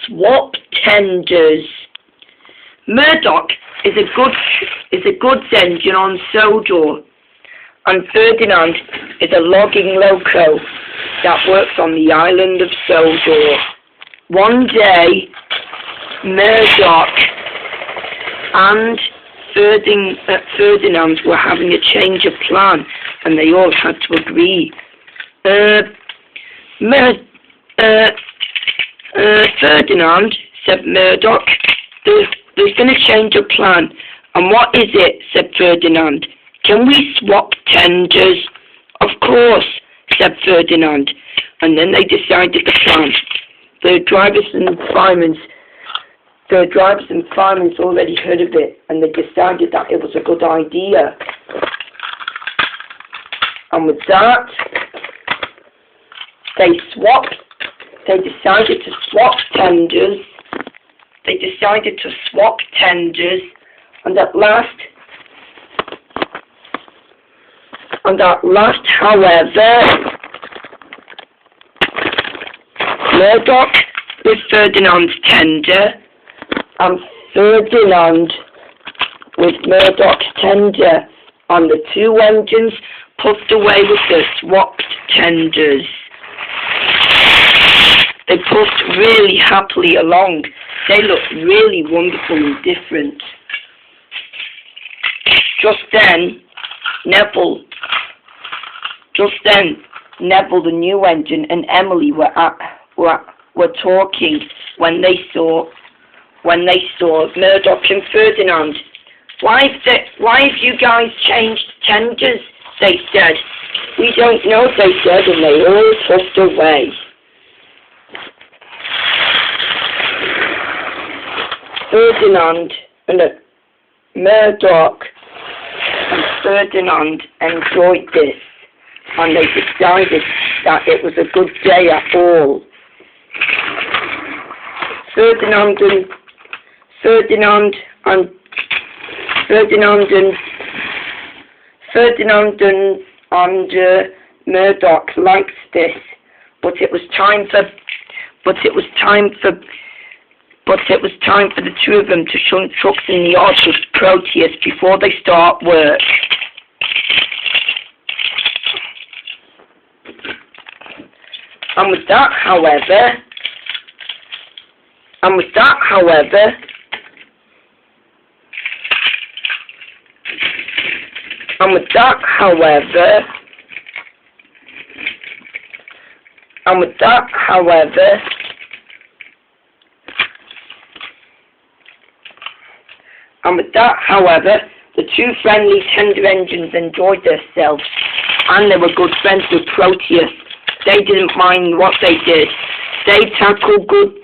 swap tenders. Murdoch is a goods engine on Sodor, and Ferdinand is a logging loco that works on the island of Sodor. One day, Murdoch and Ferdinand were having a change of plan, and they all had to agree. Ferdinand, said Murdoch, there's been a change of plan. And what is it? Said Ferdinand. Can we swap tenders? Of course, said Ferdinand. And then they decided the plan. The drivers and firemen already heard of it, and they decided that it was a good idea. And with that, they decided to swap tenders. And at last, however, Murdoch with Ferdinand's tender, and Ferdinand with Murdoch's tender, and the two engines puffed away with the swapped tenders. They puffed really happily along. They looked really wonderful and different. Just then, Neville, the new engine, and Emily were talking when they saw Murdoch and Ferdinand. Why have you guys changed tenders? They said. We don't know, they said, and they all puffed away. Ferdinand and Murdoch and Ferdinand enjoyed this, and they decided that it was a good day at all. Ferdinand and Murdoch liked this, but it was time for the two of them to shunt trucks in the yard with Proteus before they start work. And with that, however, the two friendly tender engines enjoyed themselves, and they were good friends with Proteus. They didn't mind what they did. They tackled goods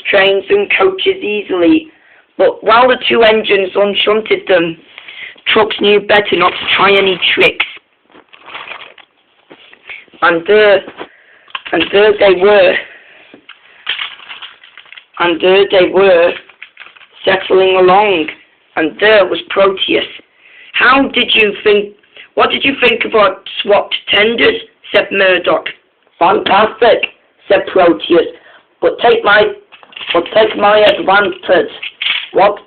trains and coaches easily. But while the two engines unshunted them, trucks knew better not to try any tricks. And there settling along, and there was Proteus. What did you think of our swapped tenders? Said Murdoch. Fantastic, said Proteus. But take my advantage. What?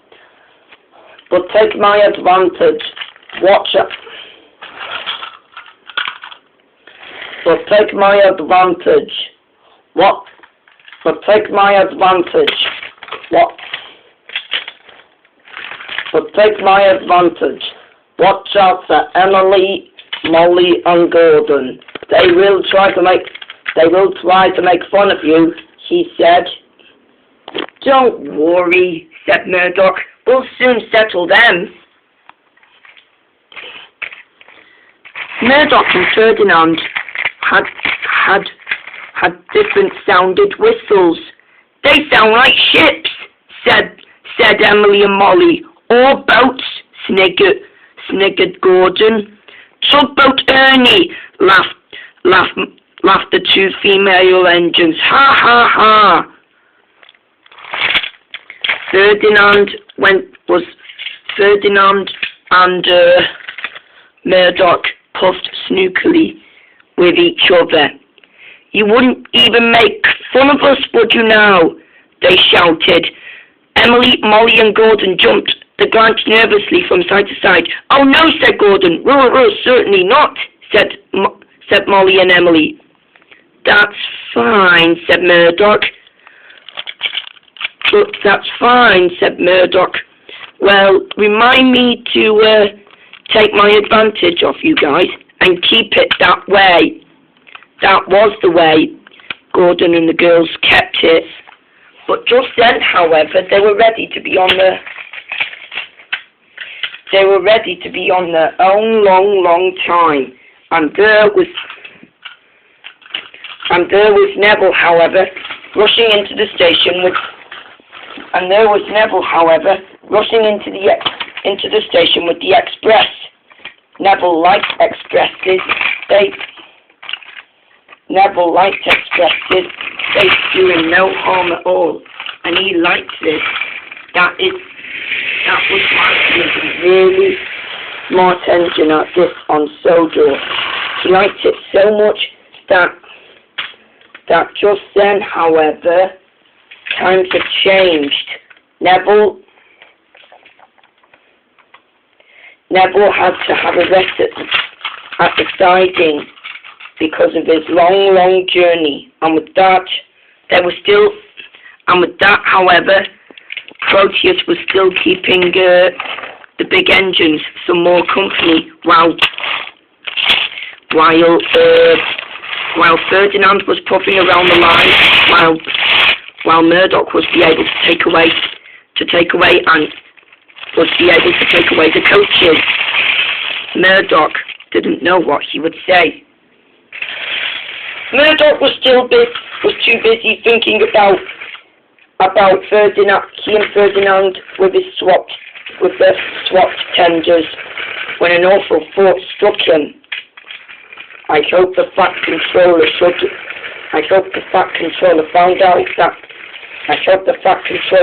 But take my advantage. Watch it. But take my advantage. What? But take my advantage. What? But take my advantage. Watch out for Emily, Molly, and Gordon. They will try to make fun of you, he said. Don't worry, said Murdoch. We'll soon settle them. Murdoch and Ferdinand had different sounded whistles. They sound like ships, said Emily and Molly. Or boats, sniggered Gordon. Tugboat Ernie, laughed the two female engines. Ha ha ha. Ferdinand and Murdoch puffed snookily with each other. You wouldn't even make fun of us, would you now? They shouted. Emily, Molly and Gordon jumped. They glanced nervously from side to side. Oh no, said Gordon. Certainly not, said Molly and Emily. That's fine, said Murdoch. But that's fine, said Murdoch. Well, remind me to take my advantage of you guys and keep it that way. That was the way Gordon and the girls kept it. But just then, however, they were ready to be on their own long time. And there was Neville, however, rushing into the station with the express. Neville liked expresses. They doing no harm at all, and he liked this. That was why he was a really smart engine at this on Sodor. He liked it so much that just then, however, times had changed. Neville had to have a rest at the siding because of his long journey, and with that, however, Proteus was still keeping the big engines some more company while Ferdinand was puffing around the line, while Murdoch was able to take away the coaches. Murdoch didn't know what he would say. Murdoch was too busy thinking about Ferdinand. He and Ferdinand with their swapped tenders when an awful thought struck him. I hope the Fat Controller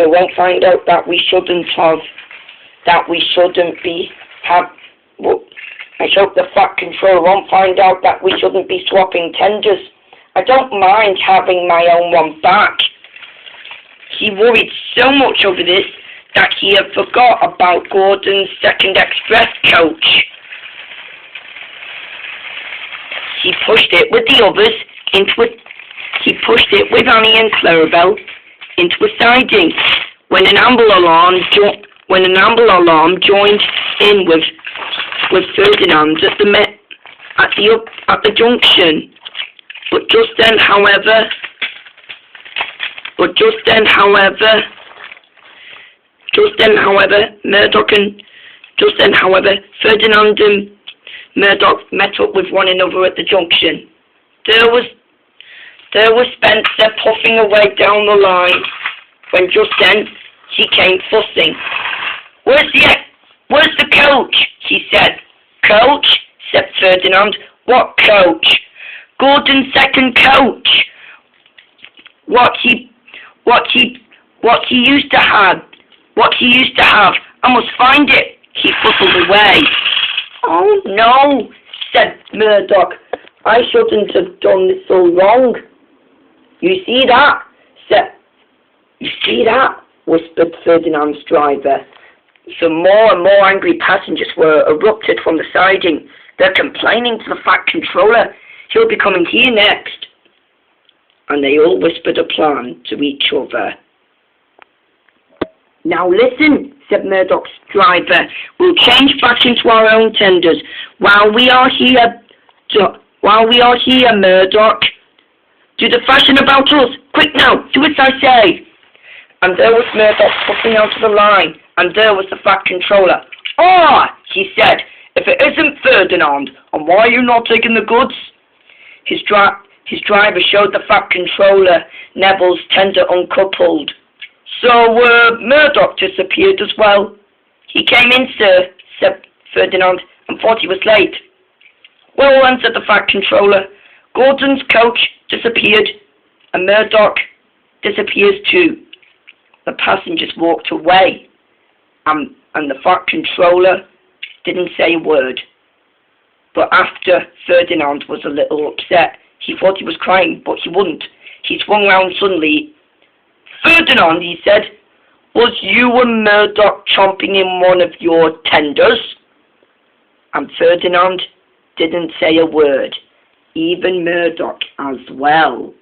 won't find out that we shouldn't be swapping tenders. I don't mind having my own one back. He worried so much over this that he had forgot about Gordon's second express coach. He pushed it with the others with Annie and Clarabelle into a siding when an amble alarm joined in with Ferdinand at the junction. But just then, however, Ferdinand and Murdoch met up with one another at the junction. There was Spencer puffing away down the line when just then he came fussing. Where's the coach? He said. Coach? Said Ferdinand. What coach? Gordon's second coach. What he used to have. I must find it. He fussled away. Oh no, said Murdoch. I shouldn't have done this so wrong. You see that? Whispered Ferdinand's driver. Some more and more angry passengers were erupted from the siding. They're complaining to the Fat Controller. He'll be coming here next. And they all whispered a plan to each other. Now listen, said Murdoch's driver. We'll change back into our own tenders. While we are here, Murdoch, do the fashion about us. Quick now, do as I say. And there was Murdoch puffing out of the line, and there was the Fat Controller. Ah, he said, if it isn't Ferdinand, and why are you not taking the goods? His driver showed the Fat Controller Neville's tender uncoupled. So, Murdoch disappeared as well. He came in, sir, said Ferdinand, and thought he was late. Well, answered the Fat Controller, Gordon's coach disappeared, and Murdoch disappears too. The passengers walked away, and the Fat Controller didn't say a word. But after Ferdinand was a little upset, he thought he was crying, but he wouldn't. He swung round suddenly. Ferdinand, he said, was you and Murdoch chomping in one of your tenders? And Ferdinand didn't say a word, even Murdoch as well.